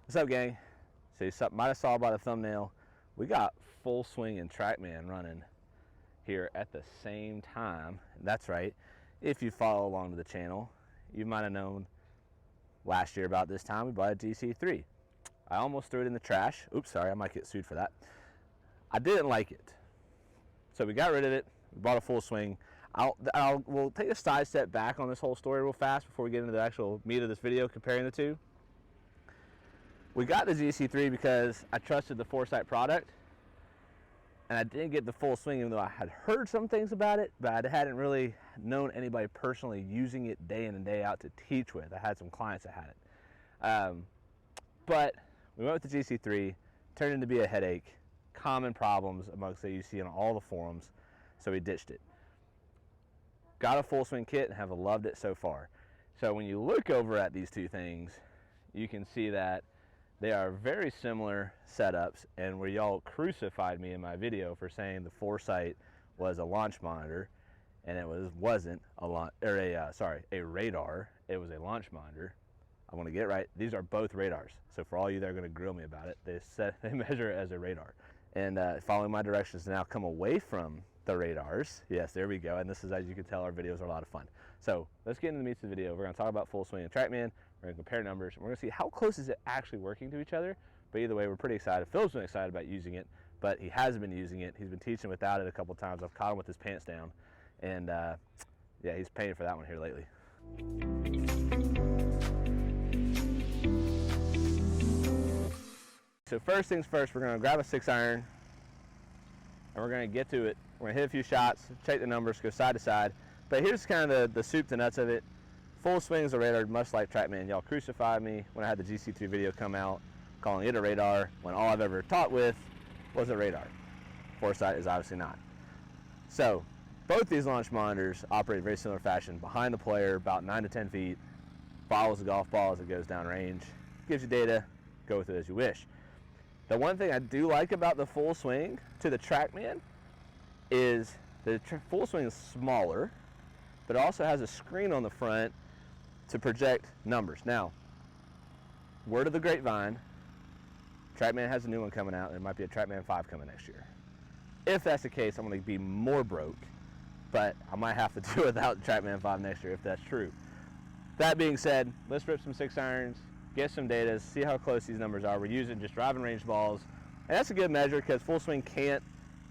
What's up, gang? So you might have saw by the thumbnail, we got Full Swing and TrackMan running here at the same time. That's right. If you follow along to the channel, you might have known last year about this time we bought a GC3. I almost threw it in the trash. Oops, sorry, I might get sued for that. I didn't like it, so we got rid of it. We bought a Full Swing. We'll take a side step back on this whole story real fast before we get into the actual meat of this video comparing the two. We got the GC3 because I trusted the Foresight product, and I didn't get the Full Swing even though I had heard some things about it, but I hadn't really known anybody personally using it day in and day out to teach with. I had some clients that had it. But we went with the GC3, turned into be a headache, common problems amongst that you see on all the forums, so we ditched it. Got a Full Swing kit and have loved it so far. So when you look over at these two things, you can see that they are very similar setups, and where y'all crucified me in my video for saying the Foresight was a launch monitor, and it wasn't a radar. It was a launch monitor. I want to get it right. These are both radars. So for all you that are going to grill me about it, they measure it as a radar. And following my directions to now come away from the radars. Yes, there we go. And this is, as you can tell, our videos are a lot of fun. So let's get into the meat of the video. We're going to talk about Full Swing and TrackMan. We're going to compare numbers. And we're going to see how close is it actually working to each other. But either way, we're pretty excited. Phil's been excited about using it, but he hasn't been using it. He's been teaching without it a couple times. I've caught him with his pants down. And yeah, he's paying for that one here lately. So first things first, we're going to grab a 6-iron and we're going to get to it. We're going to hit a few shots, check the numbers, go side to side. But here's kind of the soup to nuts of it. Full Swing is a radar, much like TrackMan. Y'all crucified me when I had the GC3 video come out, calling it a radar, when all I've ever taught with was a radar. Foresight is obviously not. So both these launch monitors operate in very similar fashion. Behind the player, about 9 to 10 feet, follows the golf ball as it goes down range, gives you data, go with it as you wish. The one thing I do like about the Full Swing to the TrackMan is the Full Swing is smaller, but it also has a screen on the front to project numbers. Now, word of the grapevine, TrackMan has a new one coming out. There might be a TrackMan 5 coming next year. If that's the case, I'm going to be more broke, but I might have to do without the TrackMan 5 next year if that's true. That being said, let's rip some 6-irons, get some data, see how close these numbers are. We're using just driving range balls, and that's a good measure because Full Swing can't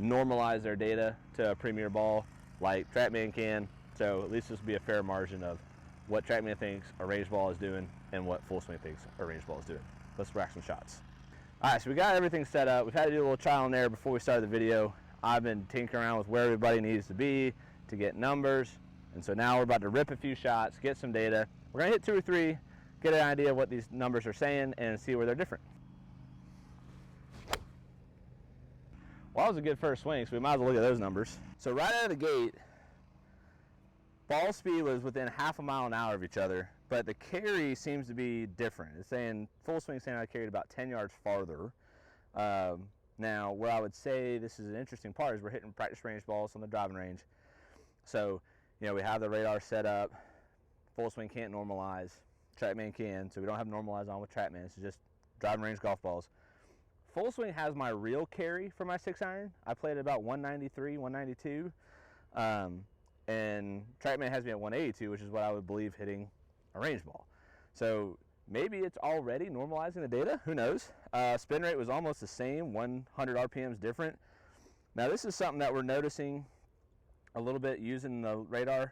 normalize their data to a premier ball like TrackMan can, so at least this will be a fair margin of what TrackMan thinks a range ball is doing and what Full Swing thinks a range ball is doing. Let's rack some shots. All right, so we got everything set up. We've had to do a little trial and error before we started the video. I've been tinkering around with where everybody needs to be to get numbers, and so now we're about to rip a few shots, get some data. We're gonna hit 2 or 3, get an idea of what these numbers are saying and see where they're different. Well, that was a good first swing, so we might as well look at those numbers. So right out of the gate, ball speed was within half a mile an hour of each other, but the carry seems to be different. It's saying Full Swing saying I carried about 10 yards farther. Now, where I would say this is an interesting part is we're hitting practice range balls on the driving range. So, you know, we have the radar set up. Full Swing can't normalize. TrackMan can, so we don't have normalize on with TrackMan. It's just driving range golf balls. Full Swing has my real carry for my 6-iron. I played at about 193, 192. And TrackMan has me at 182, which is what I would believe hitting a range ball. So maybe it's already normalizing the data, who knows? Spin rate was almost the same, 100 RPMs different. Now this is something that we're noticing a little bit using the radar.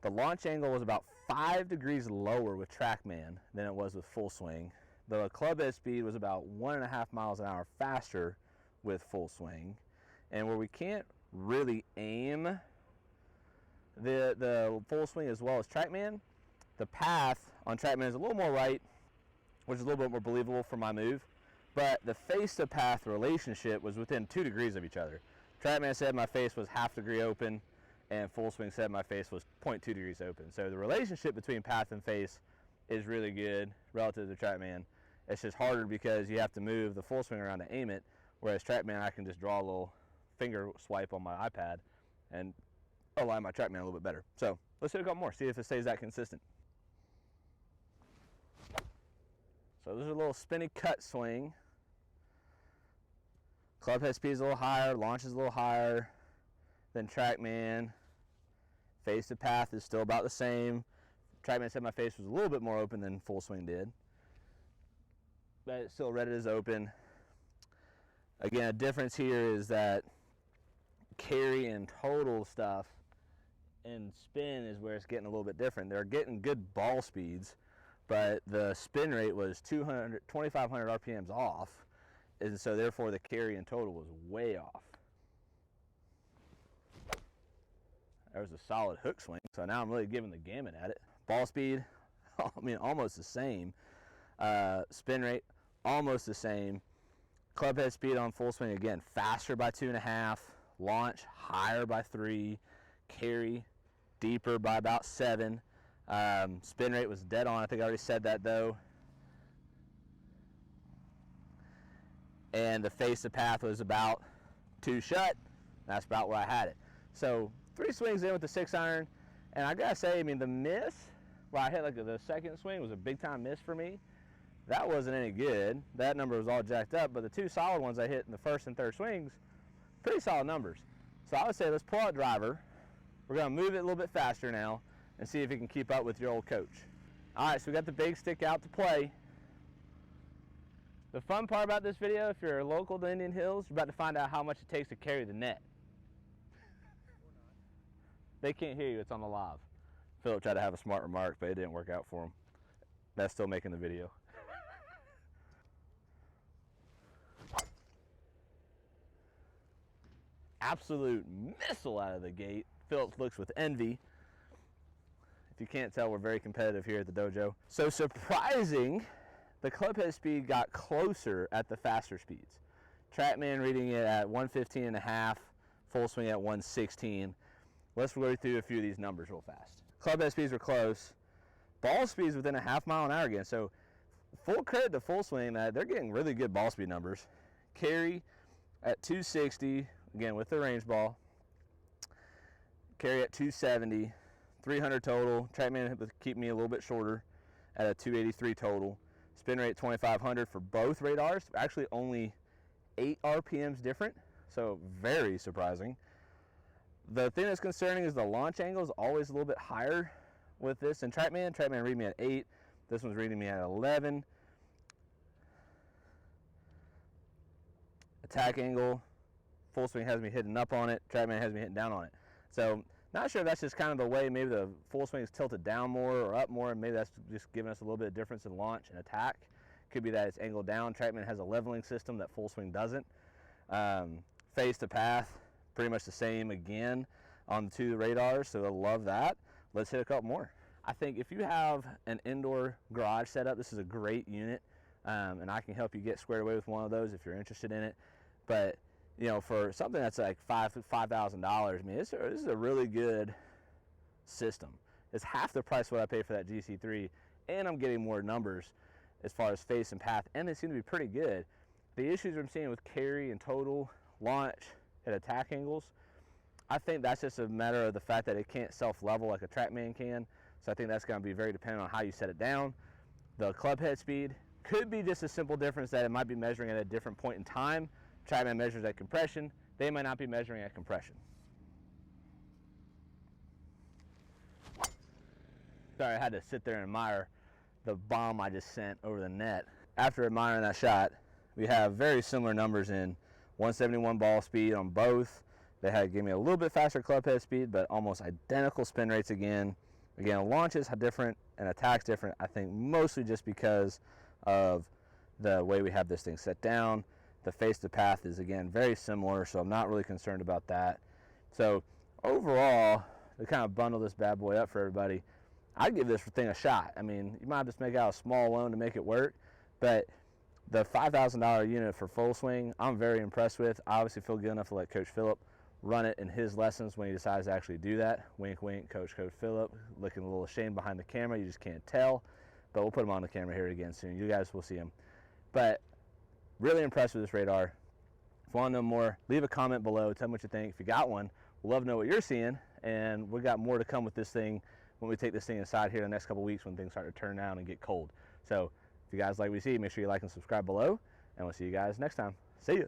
The launch angle was about 5 degrees lower with TrackMan than it was with Full Swing. The club head speed was about 1.5 miles an hour faster with Full Swing. And where we can't really aim the Full Swing as well as TrackMan, the path on TrackMan is a little more right, which is a little bit more believable for my move. But the face to path relationship was within 2 degrees of each other. TrackMan said my face was ½ degree open, and Full Swing said my face was 0.2 degrees open. So the relationship between path and face is really good relative to TrackMan. It's just harder because you have to move the Full Swing around to aim it, whereas TrackMan I can just draw a little finger swipe on my iPad and align my TrackMan a little bit better. So let's hit a couple more, see if it stays that consistent. So there's a little spinny cut swing. Club head speed is a little higher, launch is a little higher than TrackMan. Face to path is still about the same. TrackMan said my face was a little bit more open than Full Swing did, but it's still read it as open. Again, a difference here is that carry and total stuff and spin is where it's getting a little bit different. They're getting good ball speeds, but the spin rate was 2,500 RPMs off, and so therefore the carry and total was way off. There's a solid hook swing, so now I'm really giving the gamut at it. Ball speed, I mean, almost the same. Spin rate, almost the same. Club head speed on Full Swing, again, faster by 2.5. Launch, higher by 3. Carry, deeper by about 7. Spin rate was dead on. I think I already said that, though. And the face to path was about 2 shut. That's about where I had it. So 3 swings in with the 6-iron, and I gotta say, I mean, the miss, where I hit like the second swing, was a big time miss for me. That wasn't any good. That number was all jacked up, but the 2 solid ones I hit in the first and third swings, pretty solid numbers. So I would say let's pull out driver. We're gonna move it a little bit faster now and see if you can keep up with your old coach. All right, so we got the big stick out to play. The fun part about this video, if you're local to Indian Hills, you're about to find out how much it takes to carry the net. They can't hear you, it's on the live. Philip tried to have a smart remark, but it didn't work out for him. That's still making the video. Absolute missile out of the gate. Philip looks with envy. If you can't tell, we're very competitive here at the dojo. So surprising, the club head speed got closer at the faster speeds. TrackMan reading it at 115.5, Full Swing at 116. Let's go through a few of these numbers real fast. Club head speeds were close. Ball speeds within a half mile an hour again. So full credit to Full Swing, that they're getting really good ball speed numbers. Carry at 260, again with the range ball. Carry at 270, 300 total. TrackMan would keep me a little bit shorter at a 283 total. Spin rate 2,500 for both radars. Actually only 8 RPMs different, so very surprising. The thing that's concerning is the launch angle is always a little bit higher with this. And TrackMan read me at 8. This one's reading me at 11. Attack angle, Full Swing has me hitting up on it. TrackMan has me hitting down on it. So not sure if that's just kind of the way maybe the Full Swing is tilted down more or up more, and maybe that's just giving us a little bit of difference in launch and attack. Could be that it's angled down. TrackMan has a leveling system that Full Swing doesn't. Face to path, pretty much the same again on the 2 radars, so I love that. Let's hit a couple more. I think if you have an indoor garage setup, this is a great unit, and I can help you get squared away with one of those if you're interested in it. But you know, for something that's like $5,000, I mean, this is a really good system. It's half the price what I pay for that GC3, and I'm getting more numbers as far as face and path, and they seem to be pretty good. The issues I'm seeing with carry and total, launch, and attack angles, I think that's just a matter of the fact that it can't self-level like a TrackMan can, so I think that's going to be very dependent on how you set it down. The club head speed could be just a simple difference that it might be measuring at a different point in time. TrackMan measures at compression. They might not be measuring at compression. Sorry, I had to sit there and admire the bomb I just sent over the net. After admiring that shot, we have very similar numbers in 171 ball speed on both. They gave me a little bit faster club head speed, but almost identical spin rates again. Again, launches are different and attacks different, I think mostly just because of the way we have this thing set down. The face to path is, again, very similar, so I'm not really concerned about that. So overall, to kind of bundle this bad boy up for everybody, I'd give this thing a shot. I mean, you might just make out a small loan to make it work, but the $5,000 unit for Full Swing, I'm very impressed with. I obviously feel good enough to let Coach Phillip run it in his lessons when he decides to actually do that. Wink, wink, Coach Phillip, looking a little ashamed behind the camera. You just can't tell, but we'll put him on the camera here again soon. You guys will see him. But really impressed with this radar. If you want to know more, leave a comment below. Tell me what you think. If you got one, we'd love to know what you're seeing. And we got more to come with this thing when we take this thing inside here in the next couple weeks when things start to turn down and get cold. So if If you guys like what you see, make sure you like and subscribe below, and we'll see you guys next time. See ya.